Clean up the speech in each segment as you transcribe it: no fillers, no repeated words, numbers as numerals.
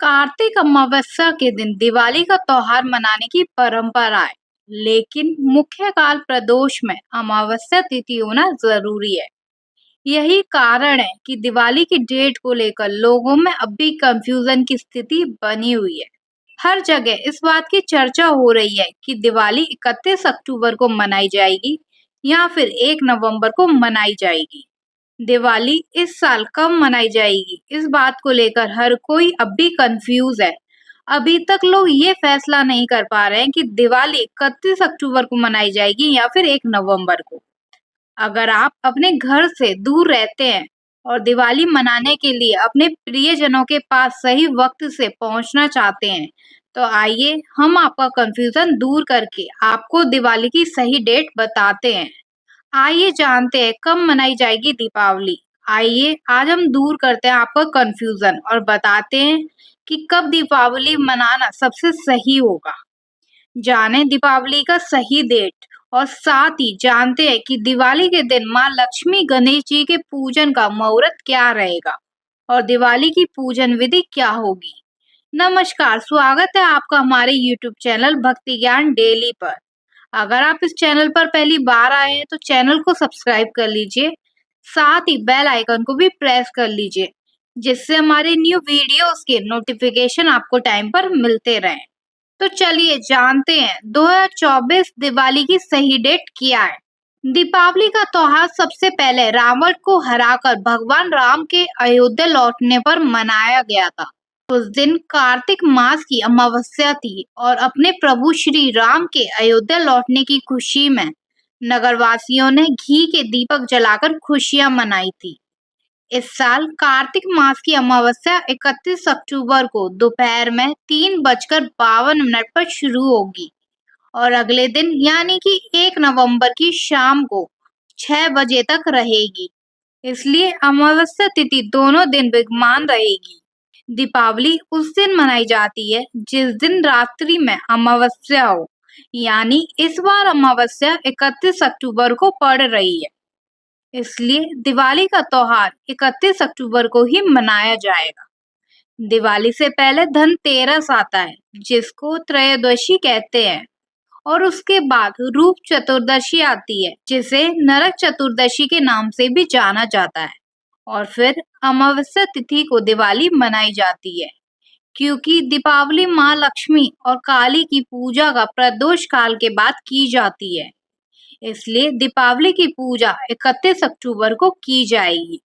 कार्तिक अमावस्या के दिन दिवाली का त्योहार मनाने की परंपरा है, लेकिन मुख्य काल प्रदोष में अमावस्या तिथि होना जरूरी है। यही कारण है कि दिवाली की डेट को लेकर लोगों में अब भी कंफ्यूजन की स्थिति बनी हुई है। हर जगह इस बात की चर्चा हो रही है कि दिवाली 31 अक्टूबर को मनाई जाएगी या फिर 1 नवंबर को मनाई जाएगी। दिवाली इस साल कब मनाई जाएगी, इस बात को लेकर हर कोई अब भी कंफ्यूज है। अभी तक लोग ये फैसला नहीं कर पा रहे हैं कि दिवाली 31 अक्टूबर को मनाई जाएगी या फिर 1 नवंबर को। अगर आप अपने घर से दूर रहते हैं और दिवाली मनाने के लिए अपने प्रियजनों के पास सही वक्त से पहुंचना चाहते हैं, तो आइए हम आपका कंफ्यूजन दूर करके आपको दिवाली की सही डेट बताते हैं। आइए जानते हैं कब मनाई जाएगी दीपावली। आइए आज हम दूर करते हैं आपका कंफ्यूजन और बताते हैं कि कब दीपावली मनाना सबसे सही होगा। जानें दीपावली का सही डेट और साथ ही जानते हैं कि दिवाली के दिन माँ लक्ष्मी गणेश जी के पूजन का मुहूर्त क्या रहेगा और दिवाली की पूजन विधि क्या होगी। नमस्कार, स्वागत है आपका हमारे YouTube चैनल भक्ति ज्ञान डेली पर। अगर आप इस चैनल पर पहली बार आए हैं तो चैनल को सब्सक्राइब कर लीजिए, साथ ही बेल आइकन को भी प्रेस कर लीजिए, जिससे हमारे न्यू वीडियोस के नोटिफिकेशन आपको टाइम पर मिलते रहें। तो चलिए जानते हैं 2024 दिवाली की सही डेट क्या है। दीपावली का त्योहार सबसे पहले रावण को हराकर भगवान राम के अयोध्या लौटने पर मनाया गया था। उस दिन कार्तिक मास की अमावस्या थी और अपने प्रभु श्री राम के अयोध्या लौटने की खुशी में नगरवासियों ने घी के दीपक जलाकर खुशियां मनाई थी। इस साल कार्तिक मास की अमावस्या 31 अक्टूबर को दोपहर में 3:52 पर शुरू होगी और अगले दिन यानी कि 1 नवंबर की शाम को 6 बजे तक रहेगी। इसलिए अमावस्या तिथि दोनों दिन विद्यमान रहेगी। दीपावली उस दिन मनाई जाती है जिस दिन रात्रि में अमावस्या हो, यानी इस बार अमावस्या 31 अक्टूबर को पड़ रही है। इसलिए दिवाली का त्योहार 31 अक्टूबर को ही मनाया जाएगा। दिवाली से पहले धनतेरस आता है, जिसको त्रयोदशी कहते हैं, और उसके बाद रूप चतुर्दशी आती है, जिसे नरक चतुर्दशी के नाम से भी जाना जाता है। और फिर अमावस्या तिथि को दिवाली मनाई जाती है, क्योंकि दीपावली माँ लक्ष्मी और काली की पूजा का प्रदोष काल के बाद की जाती है। इसलिए दीपावली की पूजा 31 अक्टूबर को की जाएगी,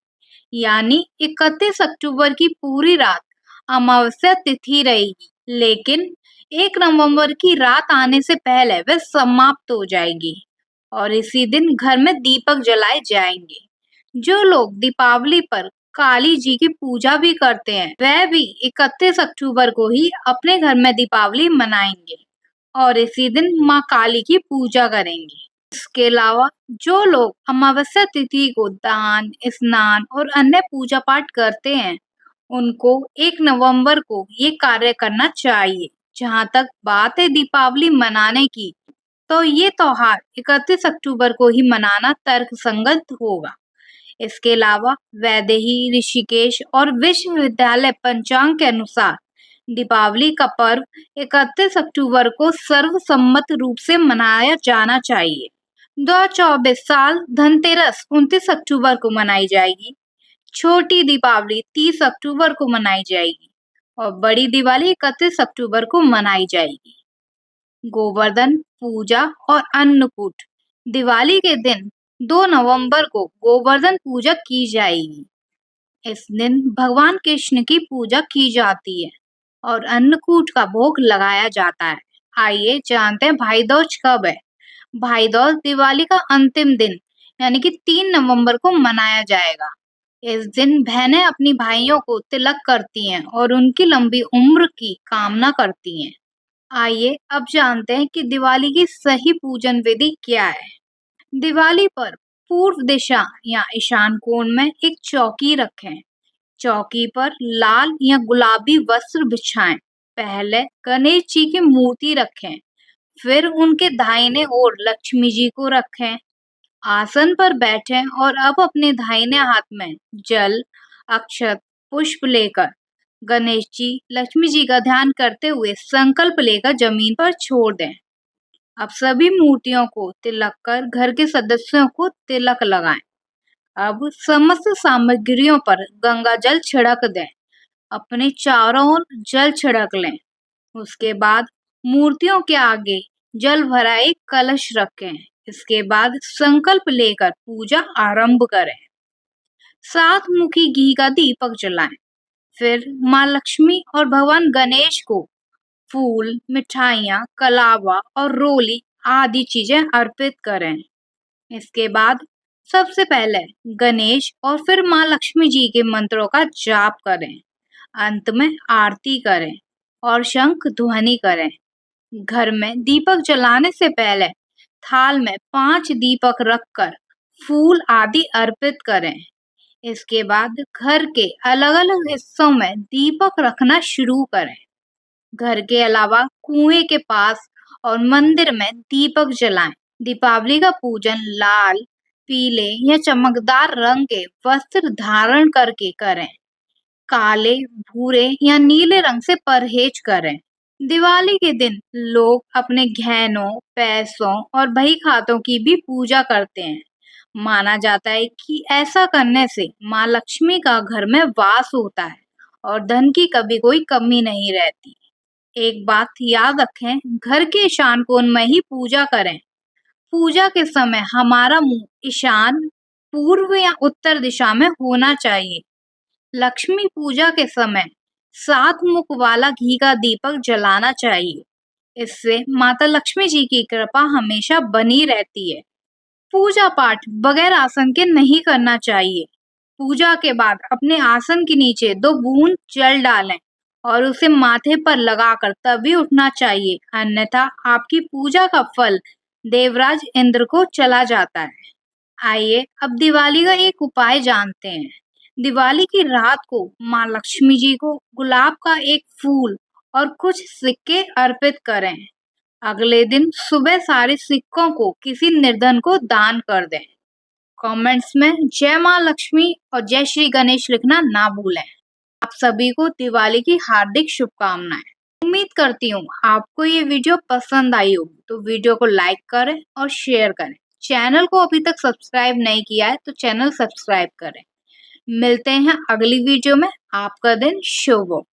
यानी 31 अक्टूबर की पूरी रात अमावस्या तिथि रहेगी, लेकिन 1 नवंबर की रात आने से पहले वह समाप्त हो जाएगी और इसी दिन घर में दीपक जलाए जाएंगे। जो लोग दीपावली पर काली जी की पूजा भी करते हैं, वह भी 31 अक्टूबर को ही अपने घर में दीपावली मनाएंगे और इसी दिन माँ काली की पूजा करेंगे। इसके अलावा जो लोग अमावस्या तिथि को दान, स्नान और अन्य पूजा पाठ करते हैं, उनको 1 नवंबर को ये कार्य करना चाहिए। जहाँ तक बात है दीपावली मनाने की, तो ये त्योहार 31 अक्टूबर को ही मनाना तर्कसंगत होगा। इसके अलावा वैदेही, ऋषिकेश और विश्वविद्यालय पंचांग के अनुसार दीपावली का पर्व 31 अक्टूबर को सर्वसम्मत रूप से मनाया जाना चाहिए। 2024 साल धनतेरस 29 अक्टूबर को मनाई जाएगी, छोटी दीपावली 30 अक्टूबर को मनाई जाएगी और बड़ी दिवाली 31 अक्टूबर को मनाई जाएगी। गोवर्धन पूजा और अन्नकूट, दिवाली के दिन 2 नवंबर को गोवर्धन पूजा की जाएगी। इस दिन भगवान कृष्ण की पूजा की जाती है और अन्नकूट का भोग लगाया जाता है। आइए जानते हैं भाई दूज कब है। भाई दूज दिवाली का अंतिम दिन यानी कि 3 नवंबर को मनाया जाएगा। इस दिन बहनें अपनी भाइयों को तिलक करती हैं और उनकी लंबी उम्र की कामना करती हैं। आइए अब जानते हैं कि दिवाली की सही पूजन विधि क्या है। दिवाली पर पूर्व दिशा या ईशान कोण में एक चौकी रखें। चौकी पर लाल या गुलाबी वस्त्र बिछाएं। पहले गणेश जी की मूर्ति रखें, फिर उनके दाहिने ओर लक्ष्मी जी को रखें। आसन पर बैठें और अब अपने दाहिने हाथ में जल, अक्षत, पुष्प लेकर गणेश जी लक्ष्मी जी का ध्यान करते हुए संकल्प लेकर जमीन पर छोड़ दें। अब सभी मूर्तियों को तिलक कर घर के सदस्यों को तिलक लगाएं। अब समस्त सामग्रियों पर गंगा जल छिड़क दें। अपने चारों ओर जल छिड़क लें। उसके बाद मूर्तियों के आगे जल भरा एक कलश रखें। इसके बाद संकल्प लेकर पूजा आरंभ करें। 7 मुखी घी का दीपक जलाएं। फिर माँ लक्ष्मी और भगवान गणेश को फूल, मिठाइयाँ, कलावा और रोली आदि चीजें अर्पित करें। इसके बाद सबसे पहले गणेश और फिर माँ लक्ष्मी जी के मंत्रों का जाप करें। अंत में आरती करें और शंख ध्वनि करें। घर में दीपक जलाने से पहले थाल में 5 दीपक रखकर फूल आदि अर्पित करें। इसके बाद घर के अलग अलग हिस्सों में दीपक रखना शुरू करें। घर के अलावा कुएं के पास और मंदिर में दीपक जलाएं। दीपावली का पूजन लाल, पीले या चमकदार रंग के वस्त्र धारण करके करें। काले, भूरे या नीले रंग से परहेज करें। दिवाली के दिन लोग अपने गहनों, पैसों और बही खातों की भी पूजा करते हैं। माना जाता है कि ऐसा करने से माँ लक्ष्मी का घर में वास होता है और धन की कभी कोई कमी नहीं रहती। एक बात याद रखें, घर के ईशान कोण में ही पूजा करें। पूजा के समय हमारा मुंह ईशान, पूर्व या उत्तर दिशा में होना चाहिए। लक्ष्मी पूजा के समय 7 मुख वाला घी का दीपक जलाना चाहिए। इससे माता लक्ष्मी जी की कृपा हमेशा बनी रहती है। पूजा पाठ बगैर आसन के नहीं करना चाहिए। पूजा के बाद अपने आसन के नीचे 2 बूंद जल डालें और उसे माथे पर लगाकर तभी उठना चाहिए, अन्यथा आपकी पूजा का फल देवराज इंद्र को चला जाता है। आइए अब दिवाली का एक उपाय जानते हैं। दिवाली की रात को माँ लक्ष्मी जी को गुलाब का एक फूल और कुछ सिक्के अर्पित करें। अगले दिन सुबह सारे सिक्कों को किसी निर्धन को दान कर दें। कमेंट्स में जय माँ लक्ष्मी और जय श्री गणेश लिखना ना भूलें। आप सभी को दिवाली की हार्दिक शुभकामनाएं। उम्मीद करती हूँ आपको ये वीडियो पसंद आई होगी, तो वीडियो को लाइक करें और शेयर करें। चैनल को अभी तक सब्सक्राइब नहीं किया है तो चैनल सब्सक्राइब करें। मिलते हैं अगली वीडियो में। आपका दिन शुभ हो।